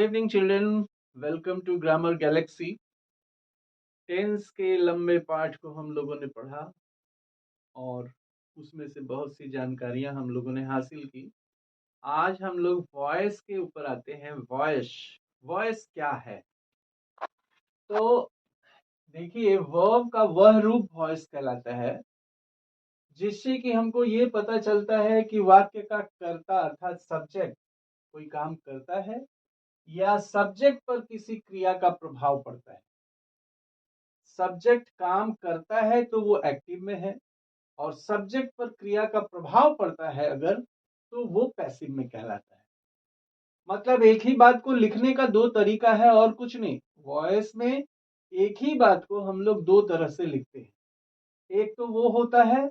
Evening children, welcome to grammar galaxy. Tense के लंबे पाठ को हम लोगों ने पढ़ा और उसमें से बहुत सी जानकारियां हम लोगों ने हासिल की। आज हम लोग वॉइस के ऊपर आते हैं। वॉइस वॉइस क्या है? तो देखिए, वर्ब का वह रूप वॉइस कहलाता है जिससे कि हमको ये पता चलता है कि वाक्य का कर्ता अर्थात सब्जेक्ट कोई काम करता है या सब्जेक्ट पर किसी क्रिया का प्रभाव पड़ता है। सब्जेक्ट काम करता है तो वो एक्टिव में है, और सब्जेक्ट पर क्रिया का प्रभाव पड़ता है अगर, तो वो पैसिव में कहलाता है। मतलब एक ही बात को लिखने का दो तरीका है और कुछ नहीं। वॉइस में एक ही बात को हम लोग दो तरह से लिखते हैं। एक तो वो होता है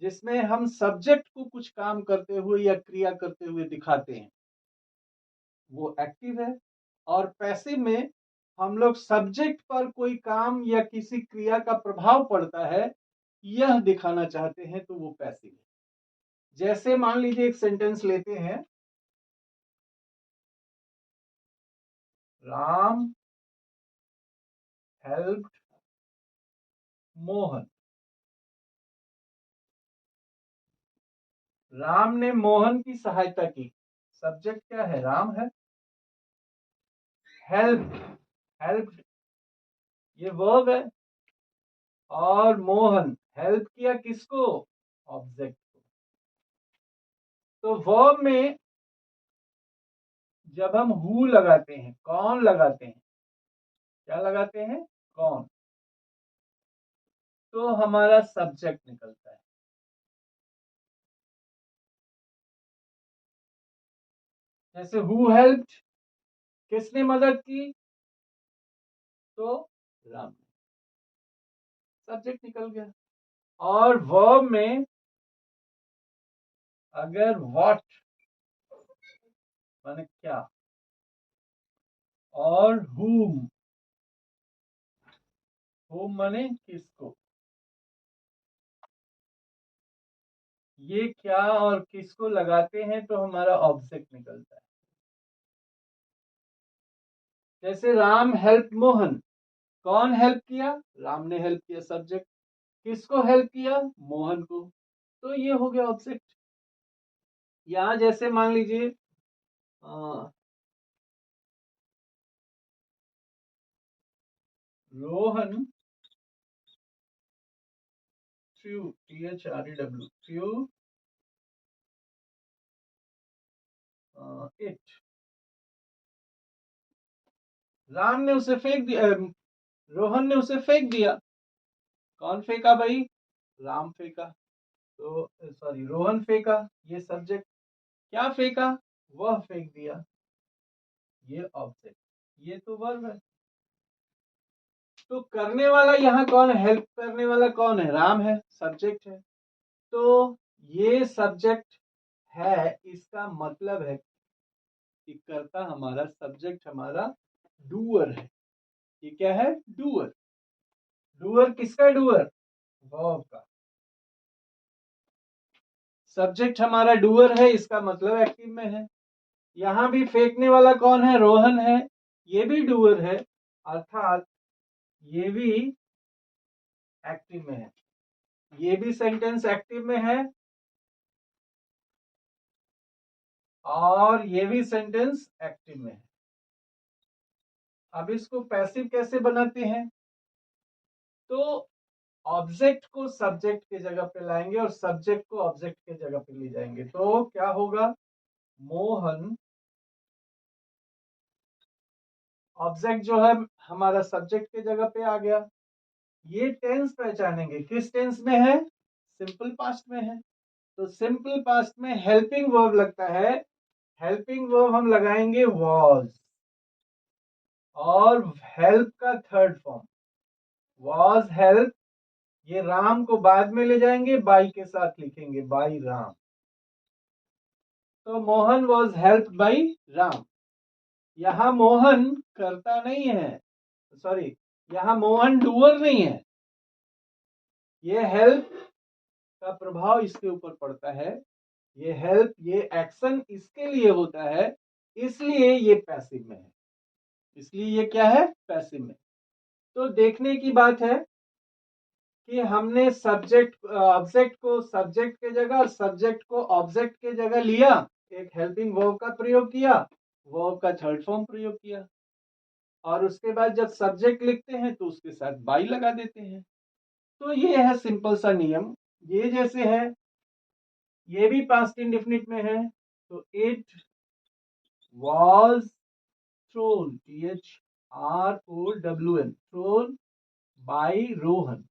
जिसमें हम सब्जेक्ट को कुछ काम करते हुए या क्रिया करते हुए दिखाते हैं, वो एक्टिव है। और पैसिव में हम लोग सब्जेक्ट पर कोई काम या किसी क्रिया का प्रभाव पड़ता है यह दिखाना चाहते हैं, तो वो पैसिव है। जैसे मान लीजिए एक सेंटेंस लेते हैं, राम हेल्प्ड मोहन। राम ने मोहन की सहायता की। सब्जेक्ट क्या है? राम है। हेल्प, हेल्प्ड ये वर्ब है। और मोहन हेल्प किया किसको? ऑब्जेक्ट को। तो वर्ब में जब हम हु लगाते हैं, कौन लगाते हैं, क्या लगाते हैं? कौन, तो हमारा सब्जेक्ट निकलता है। जैसे हु हेल्प्ड, किसने मदद की? तो राम ने, सब्जेक्ट निकल गया। और वर्ब में अगर व्हाट माने क्या, और whom, whom माने किसको, ये क्या और किसको लगाते हैं तो हमारा ऑब्जेक्ट निकलता है। जैसे राम हेल्प मोहन, कौन हेल्प किया? राम ने हेल्प किया, सब्जेक्ट। किसको हेल्प किया? मोहन को, तो ये हो गया ऑब्जेक्ट। यहां जैसे मान लीजिए Rohan through, THREW, through it, Ram ने उसे फेंक दिया, रोहन ने उसे फेंक दिया। कौन फेंका भाई? राम फेंका। तो सॉरी, रोहन फेंका, ये सब्जेक्ट। क्या फेंका? वह फेंक दिया, ये ऑब्जेक्ट। ये तो वर्ब है। तो करने वाला यहाँ कौन है? हेल्प करने वाला कौन है? राम है, सब्जेक्ट है। तो ये सब्जेक्ट है, इसका मतलब है कि कर्ता हमारा, सब्जेक्ट हमारा डूअर है। ये क्या है? डूअर। डूअर किसका? डूअर वर्ब का। सब्जेक्ट हमारा डूअर है, इसका मतलब एक्टिव में है। यहां भी फेंकने वाला कौन है? रोहन है, ये भी डूअर है, अर्थात ये भी एक्टिव में है। ये भी सेंटेंस एक्टिव में है और ये भी सेंटेंस एक्टिव में है। अब इसको पैसिव कैसे बनाते हैं? तो ऑब्जेक्ट को सब्जेक्ट के जगह पे लाएंगे और सब्जेक्ट को ऑब्जेक्ट के जगह पे ले जाएंगे, तो क्या होगा? मोहन, ऑब्जेक्ट जो है हमारा सब्जेक्ट के जगह पे आ गया। ये टेंस पहचानेंगे, किस टेंस में है? सिंपल पास्ट में है। तो सिंपल पास्ट में हेल्पिंग वर्ब लगता है। हेल्पिंग वर्ब हम लगाएंगे वॉज, और हेल्प का थर्ड फॉर्म वॉज हेल्प, ये राम को बाद में ले जाएंगे, बाई के साथ लिखेंगे, बाई राम। तो Mohan was help by Ram. यहां मोहन करता नहीं है, सॉरी, यहां मोहन डूअर नहीं है। ये हेल्प का प्रभाव इसके ऊपर पड़ता है, ये हेल्प, ये एक्शन इसके लिए होता है, इसलिए ये पैसिव में है। इसलिए ये क्या है, पैसिव में। तो देखने की बात है कि हमने सब्जेक्ट ऑब्जेक्ट को सब्जेक्ट के जगह और सब्जेक्ट को ऑब्जेक्ट के जगह लिया, एक हेल्पिंग वर्ब का प्रयोग किया, वर्ब का थर्ड फॉर्म प्रयोग किया, और उसके बाद जब सब्जेक्ट लिखते हैं तो उसके साथ बाई लगा देते हैं। तो ये है सिंपल सा नियम। ये जैसे है, ये भी पास्ट इंडेफिनिट में है, तो it was thrown, THROWN, thrown by Rohan.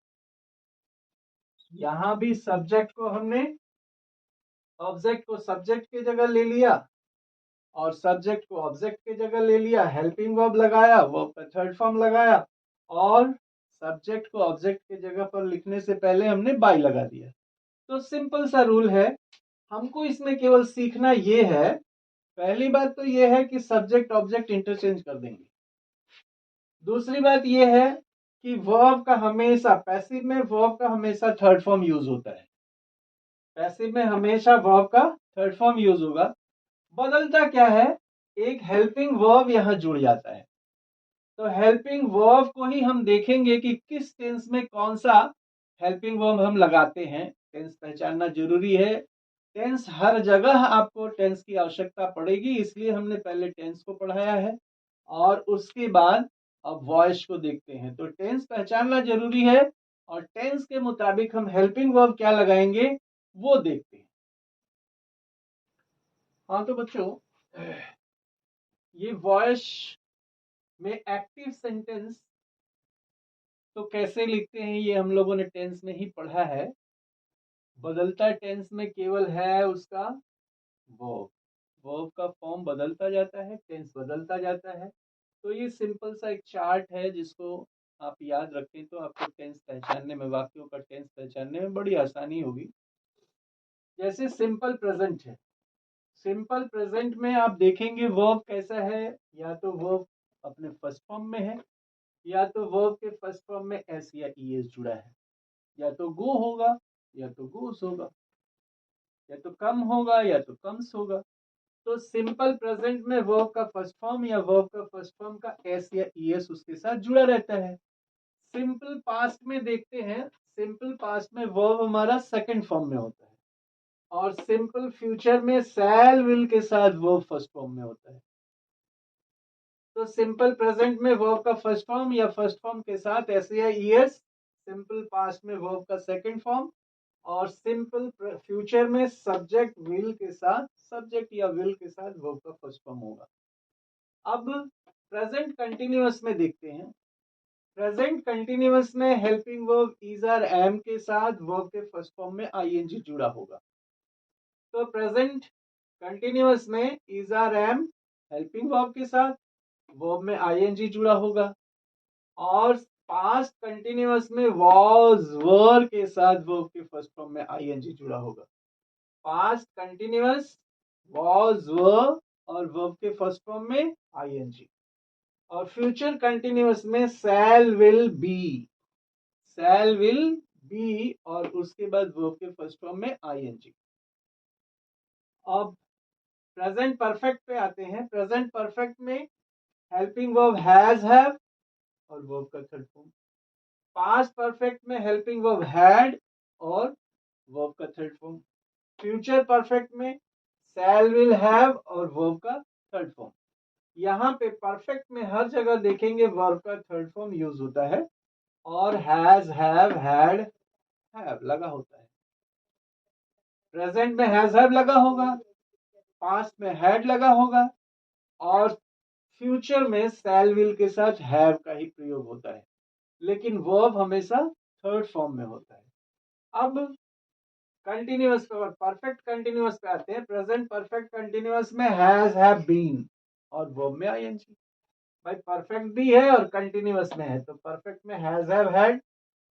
यहां भी सब्जेक्ट को हमने ऑब्जेक्ट को सब्जेक्ट की जगह ले लिया और सब्जेक्ट को ऑब्जेक्ट की जगह ले लिया, हेल्पिंग वर्ब लगाया, वर्ब का थर्ड फॉर्म लगाया, और सब्जेक्ट को ऑब्जेक्ट की जगह पर लिखने से पहले हमने बाय लगा दिया। तो सिंपल सा रूल है। हमको इसमें केवल सीखना ये है, पहली बात तो ये है कि सब्जेक्ट ऑब्जेक्ट इंटरचेंज कर देंगे। दूसरी बात ये है कि वर्ब का हमेशा, पैसिव में वर्ब का हमेशा थर्ड फॉर्म यूज होता है। पैसिव में हमेशा वर्ब का थर्ड फॉर्म यूज होगा। बदलता क्या है, एक हेल्पिंग वर्ब यहां जुड़ जाता है। तो हेल्पिंग वर्ब को ही हम देखेंगे कि किस टेंस में कौन सा हेल्पिंग वर्ब हम लगाते हैं। टेंस पहचानना जरूरी है। टेंस हर जगह आपको टेंस की आवश्यकता पड़ेगी, इसलिए हमने पहले टेंस को पढ़ाया है और उसके बाद अब वॉइस को देखते हैं। तो टेंस पहचानना जरूरी है और टेंस के मुताबिक हम हेल्पिंग वर्ब क्या लगाएंगे वो देखते हैं। हाँ तो बच्चों, ये वॉइस में एक्टिव सेंटेंस तो कैसे लिखते हैं ये हम लोगों ने टेंस में ही पढ़ा है। बदलता टेंस में केवल है उसका वर्ब, वर्ब का फॉर्म बदलता जाता है, टेंस बदलता जाता है। तो ये सिंपल सा एक चार्ट है जिसको आप याद रखें तो आपको टेंस पहचानने में, वाक्यों का टेंस पहचानने में बड़ी आसानी होगी। जैसे सिंपल प्रेजेंट है, सिंपल प्रेजेंट में आप देखेंगे वर्ब कैसा है, या तो वर्ब अपने फर्स्ट फॉर्म में है, या तो वर्ब के फर्स्ट फॉर्म में एस या ईएस जुड़ा है, या तो गो होगा या तो गोस होगा, या तो कम होगा या तो कम्स होगा। तो सिंपल प्रेजेंट में वर्ब का फर्स्ट फॉर्म या वर्ब का फर्स्ट फॉर्म का एस या ईएस उसके साथ जुड़ा रहता है। सिंपल पास्ट में देखते हैं, सिंपल पास्ट में वर्ब हमारा सेकंड फॉर्म में होता है, और सिंपल फ्यूचर में शैल विल के साथ वर्ब फर्स्ट फॉर्म में होता है। तो सिंपल प्रेजेंट में वर्ब का फर्स्ट फॉर्म या फर्स्ट फॉर्म के साथ एस या ईएस, सिंपल पास्ट में वर्ब का सेकंड फॉर्म, और सिंपल फ्यूचर में सब्जेक्ट विल के साथ, सब्जेक्ट या विल के साथ वर्ब का फर्स्ट फॉर्म होगा। अब प्रेजेंट कंटिन्यूअस में देखते हैं। प्रेजेंट कंटिन्यूअस में helping verb is are am के साथ वर्ब के फर्स्ट फॉर्म में आईएनजी जुड़ा होगा। तो प्रेजेंट कंटिन्यूअस में is are am helping verb के साथ वर्ब में आईएनजी जुड़ा होगा, और पास्ट कंटिन्यूअस में वॉज वर के साथ वर्ब के फर्स्ट फॉर्म में आईएनजी जुड़ा होगा। पास्ट कंटिन्यूअस वॉज वर और वर्ब के फर्स्ट फॉर्म में आईएनजी, और फ्यूचर कंटिन्यूअस में शैल will be, shell will be और उसके बाद वर्ब के फर्स्ट फॉर्म में आईएनजी। अब प्रेजेंट परफेक्ट पे आते हैं। प्रेजेंट परफेक्ट में हेल्पिंग वर्ब हैज हैव और वर्ब का थर्ड फॉर्म। पास्ट परफेक्ट में हेल्पिंग वर्ब हैड और वर्ब का थर्ड फॉर्म। फ्यूचर परफेक्ट में शैल विल हैव और वर्ब का थर्ड फॉर्म। यहाँ पे परफेक्ट में हर जगह देखेंगे वर्ब का थर्ड फॉर्म यूज होता है और हैज, हैव, हैड, हैव लगा होता है। प्रेजेंट में हैज हैव लगा होगा, पास्ट में हैड लगा होगा, और फ्यूचर में शैल विल के साथ हैव का ही प्रयोग होता है, लेकिन वर्ब हमेशा थर्ड फॉर्म में होता है। अब कंटिन्यूअस पे, परफेक्ट कंटिन्यूअस पे आते हैं। प्रेजेंट परफेक्ट कंटिन्यूअस में हैज, हैव, बीन और वर्ब में आईएनजी। भाई परफेक्ट भी है और कंटिन्यूअस में है, तो परफेक्ट में हैज, हैव, हैड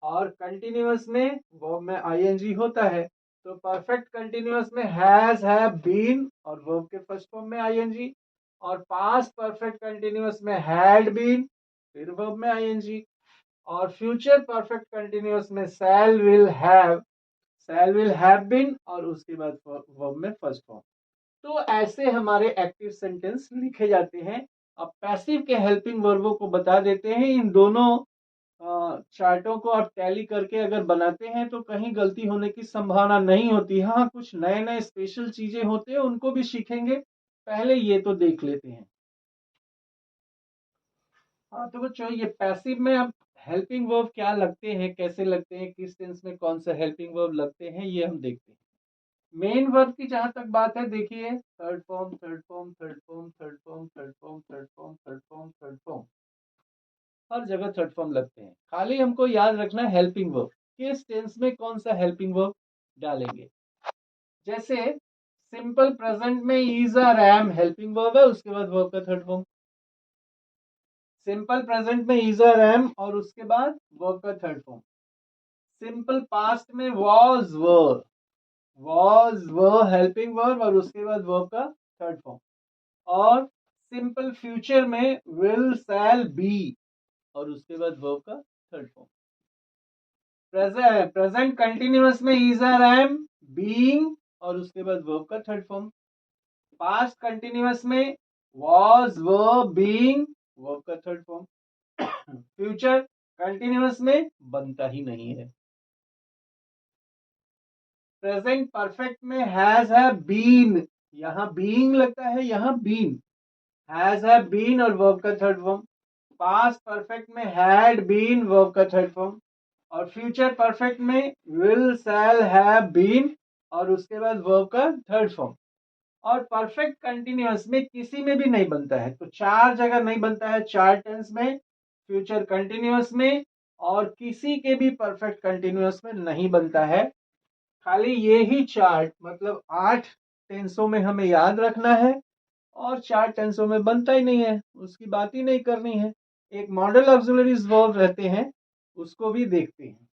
और कंटिन्यूअस में वर्ब में आईएनजी होता है। तो परफेक्ट कंटिन्यूअस में हैज, हैव, बीन और वर्ब के फर्स्ट फॉर्म में आईएनजी, और पास्ट परफेक्ट कंटिन्यूअस में हैड बीन फिर वर्ब में आईएनजी, और फ्यूचर परफेक्ट कंटिन्यूअस में शैल विल हैव बीन और उसके बाद वर्ब में फर्स्ट फॉर्म। तो ऐसे हमारे एक्टिव सेंटेंस लिखे जाते हैं अब पैसिव के हेल्पिंग वर्बों को बता देते हैं। इन दोनों चार्टों को आप टैली करके अगर बनाते हैं तो कहीं गलती होने की संभावना नहीं होती। हाँ, कुछ नए नए स्पेशल चीजें होते हैं, उनको भी सीखेंगे, पहले ये तो देख लेते हैं। हाँ तो बच्चों, ये पैसिव में अब हेल्पिंग वर्ब क्या लगते हैं, कैसे लगते हैं, किस टेंस में कौन सा हेल्पिंग वर्ब लगते हैं, ये हम देखते हैं। मेन वर्ब की जहां तक बात है, देखिए third form, third form, third form, third form, third form, third form, third form, third form, हर जगह थर्ड फॉर्म लगते हैं। खाली हमको याद रखना है हेल्पिंग वर्ब किस टेंस में कौन सा हेल्पिंग वर्ब डालेंगे। जैसे सिंपल प्रेजेंट में is are am helping verb है, उसके बाद वर्ब का थर्ड फॉर्म। सिंपल प्रेजेंट में इज आर एम और उसके बाद वर्ब का थर्ड फॉर्म। सिंपल पास्ट में वॉज वर हेल्पिंग वर्ब और उसके बाद वर्ब का थर्ड फॉर्म। और सिंपल फ्यूचर में विल शैल बी और उसके बाद वर्ब का थर्ड फॉर्म। प्रेजेंट कंटिन्यूअस में इज आर एम बीइंग और उसके बाद वर्ब का थर्ड फॉर्म। पास्ट कंटिन्यूअस में वॉज वर बीइंग वर्ब का थर्ड फॉर्म। फ्यूचर कंटिन्यूअस में बनता ही नहीं है। प्रेजेंट परफेक्ट में हैज है बीन, यहां बीइंग लगता है, यहां बीन, हैज है बीन और वर्ब का थर्ड फॉर्म। पास्ट परफेक्ट में हैड बीन वर्ब का थर्ड फॉर्म। और फ्यूचर परफेक्ट में विल शैल हैव बीन और उसके बाद वर्ब का थर्ड फॉर्म। और परफेक्ट कंटिन्यूअस में किसी में भी नहीं बनता है, तो चार जगह नहीं बनता है, चार टेंस में, फ्यूचर कंटिन्यूअस में और किसी के भी परफेक्ट कंटिन्यूअस में नहीं बनता है। खाली ये ही चार, मतलब 8 टेंसों में हमें याद रखना है और 4 टेंसों में बनता ही नहीं है, उसकी बात ही नहीं करनी है। एक मॉडल ऑक्सिलरीज वर्ब रहते हैं, उसको भी देखते हैं।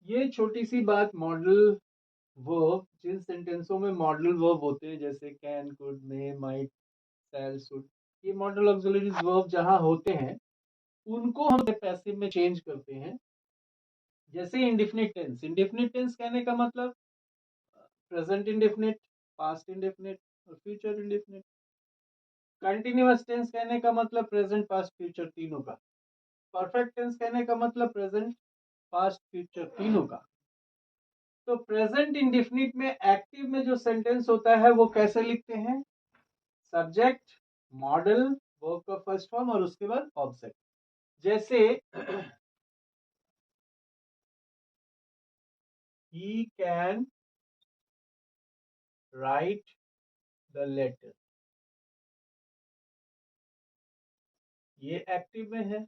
ये छोटी सी बात, मॉडल वर्ब, जिन सेंटेंसों में मॉडल वर्ब होते हैं जैसे can, could, may, might, shall, should, ये मॉडल ऑक्सिलरीज वर्ब जहां होते हैं उनको हम पैसिव में चेंज करते हैं। जैसे इंडेफिनिट टेंस, इंडेफिनिट टेंस कहने का मतलब प्रेजेंट इंडेफिनिट, पास्ट इंडेफिनिट और फ्यूचर इंडेफिनिट। कंटिन्यूअस टेंस कहने का मतलब प्रेजेंट, पास्ट, फ्यूचर तीनों का। परफेक्ट टेंस कहने का मतलब प्रेजेंट, पास्ट, फ्यूचर तीनों का। तो प्रेजेंट इंडेफिनिट में एक्टिव में जो सेंटेंस होता है वो कैसे लिखते हैं? सब्जेक्ट, मॉडल, वर्ब का फर्स्ट फॉर्म और उसके बाद ऑब्जेक्ट। जैसे he can write the letter, ये एक्टिव में है,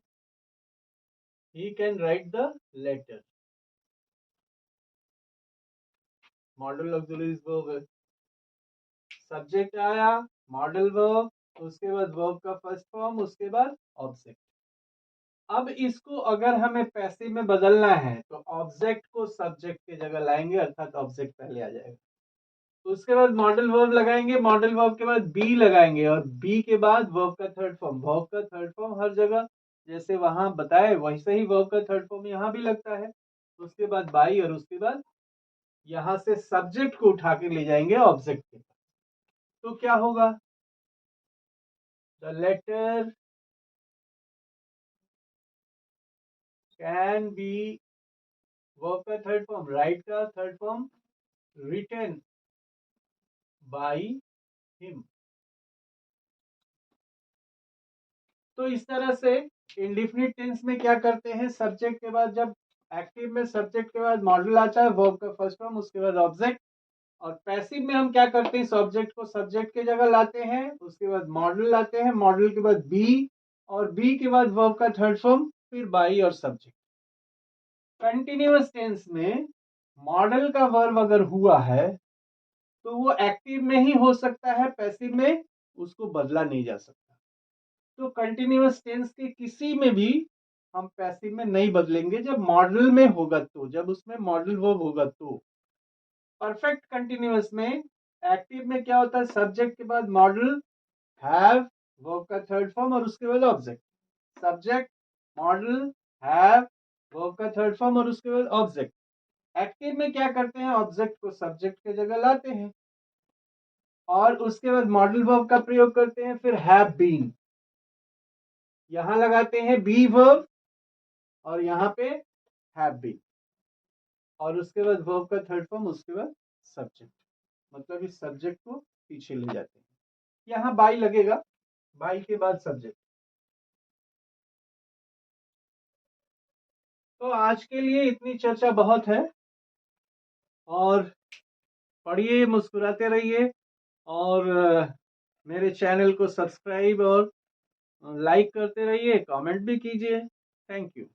he can write the letter, modal auxiliary verb है। सब्जेक्ट आया, मॉडल वर्ब, उसके बाद वर्ब का फर्स्ट फॉर्म, उसके बाद ऑब्जेक्ट। अब इसको अगर हमें पैसिव में बदलना है तो ऑब्जेक्ट को सब्जेक्ट की जगह लाएंगे, अर्थात ऑब्जेक्ट पहले आ जाएगा। उसके बाद मॉडल वर्ब लगाएंगे, मॉडल वर्ब के बाद बी लगाएंगे और बी के बाद वर्ब का थर्ड फॉर्म। वर्ब का थर्ड फॉर्म हर जगह जैसे वहां बताए वैसे ही वर्ब का थर्ड फॉर्म यहाँ भी लगता है। उसके बाद बाई और उसके बाद यहां से सब्जेक्ट को उठा के ले जाएंगे ऑब्जेक्ट के पास। तो क्या होगा? The letter can be, verb का थर्ड फॉर्म, राइट का third form, written by him. तो इस तरह से इंडिफिनिट टेंस में क्या करते हैं, सब्जेक्ट के बाद, जब एक्टिव में सब्जेक्ट के बाद मॉडल आता है, वर्ब का फर्स्ट फॉर्म, उसके बाद ऑब्जेक्ट। और पैसिव में हम क्या करते हैं, सब्जेक्ट को सब्जेक्ट की जगह लाते हैं, उसके बाद मॉडल लाते हैं, मॉडल के बाद बी और बी के बाद वर्ब का थर्ड फॉर्म, फिर बाई और सब्जेक्ट। कंटिन्यूअस टेंस में मॉडल का वर्ब अगर हुआ है तो वो एक्टिव में ही हो सकता है, पैसिव में उसको बदला नहीं जा सकता। तो कंटिन्यूअस टेंस के किसी में भी हम पैसिव में नहीं बदलेंगे, जब मॉडल में होगा तो, जब उसमें मॉडल वर्ब होगा तो। परफेक्ट कंटिन्यूअस में एक्टिव में क्या होता है, सब्जेक्ट के बाद मॉडल, हैव, वर्ब का थर्ड फॉर्म और उसके बाद object. Subject, model, have, verb का थर्ड फॉर्म और उसके बाद ऑब्जेक्ट। एक्टिव में क्या करते हैं, ऑब्जेक्ट को सब्जेक्ट की जगह लाते हैं, और उसके बाद मॉडल वर्ब का प्रयोग करते हैं, फिर हैव बीन, यहां लगाते हैं बी वर्ब और यहाँ पे हैव बीन, और उसके बाद वर्ब का थर्ड फॉर्म, उसके बाद सब्जेक्ट, मतलब इस सब्जेक्ट को पीछे ले जाते हैं। यहाँ बाई लगेगा, बाई के बाद सब्जेक्ट। तो आज के लिए इतनी चर्चा बहुत है, और पढ़िए, मुस्कुराते रहिए, और मेरे चैनल को सब्सक्राइब और लाइक करते रहिए, कमेंट भी कीजिए। Thank you.